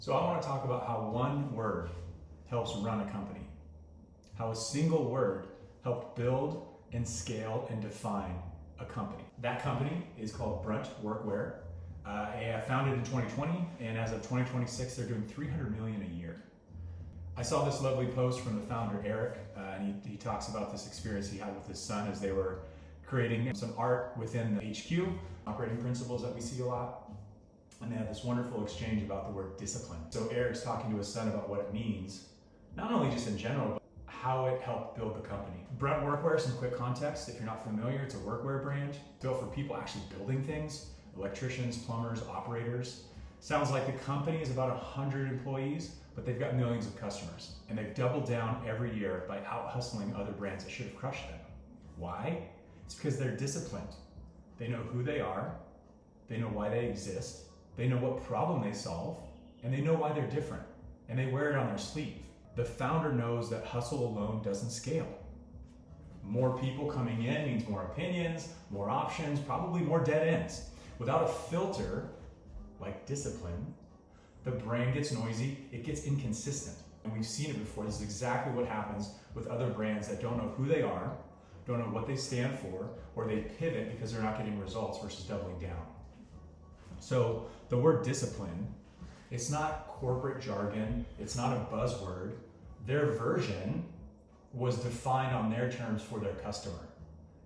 So I want to talk about how one word helps run a company, how a single word helped build and scale and define a company. That company is called BRUNT Workwear. Founded in 2020, and as of 2026, they're doing $300 million a year. I saw this lovely post from the founder, Eric, and he talks about this experience he had with his son as they were creating some art within the HQ, operating principles that we see a lot. And they had this wonderful exchange about the word discipline. So Eric's talking to his son about what it means, not only just in general, but how it helped build the company. BRUNT Workwear, some quick context, if you're not familiar, it's a workwear brand built for people actually building things, electricians, plumbers, operators. Sounds like the company is about 100 employees, but they've got millions of customers. And they've doubled down every year by out-hustling other brands that should have crushed them. Why? It's because they're disciplined. They know who they are, they know why they exist, they know what problem they solve, and they know why they're different, and they wear it on their sleeve. The founder knows that hustle alone doesn't scale. More people coming in means more opinions, more options, probably more dead ends. Without a filter, like discipline, the brand gets noisy, it gets inconsistent. And we've seen it before. This is exactly what happens with other brands that don't know who they are, don't know what they stand for, or they pivot because they're not getting results versus doubling down. So the word discipline, it's not corporate jargon, it's not a buzzword. Their version was defined on their terms for their customer.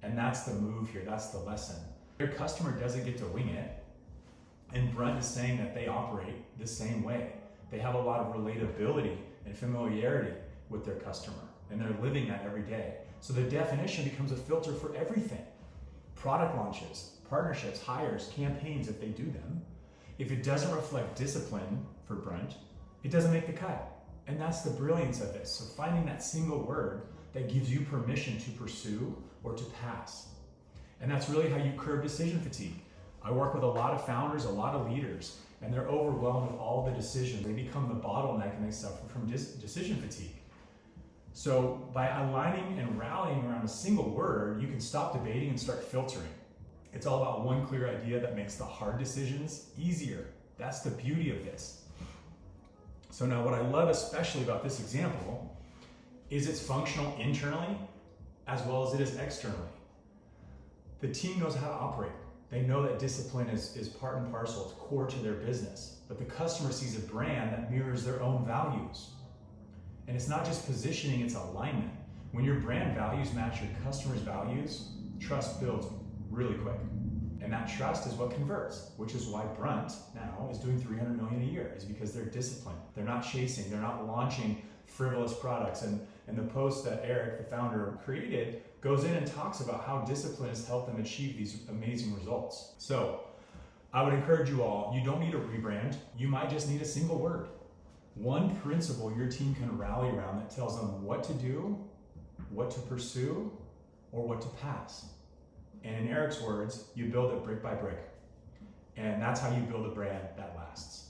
And that's the move here, that's the lesson. Your customer doesn't get to wing it. And BRUNT is saying that they operate the same way. They have a lot of relatability and familiarity with their customer, and they're living that every day. So the definition becomes a filter for everything. Product launches, partnerships, hires, campaigns, if they do them. If it doesn't reflect discipline for BRUNT, it doesn't make the cut. And that's the brilliance of this. So finding that single word that gives you permission to pursue or to pass. And that's really how you curb decision fatigue. I work with a lot of founders, a lot of leaders, and they're overwhelmed with all the decisions. They become the bottleneck and they suffer from decision fatigue. So by aligning and rallying around a single word, you can stop debating and start filtering. It's all about one clear idea that makes the hard decisions easier. That's the beauty of this. So now what I love especially about this example is it's functional internally as well as it is externally. The team knows how to operate. They know that discipline is part and parcel, it's core to their business. But the customer sees a brand that mirrors their own values. And it's not just positioning, it's alignment. When your brand values match your customer's values, trust builds really quick. And that trust is what converts, which is why BRUNT now is doing $300 million a year, is because they're disciplined. They're not chasing, they're not launching frivolous products. And the post that Eric, the founder, created goes in and talks about how discipline has helped them achieve these amazing results. So I would encourage you all, you don't need a rebrand, you might just need a single word. One principle your team can rally around that tells them what to do, what to pursue, or what to pass. And in Eric's words, you build it brick by brick. And that's how you build a brand that lasts.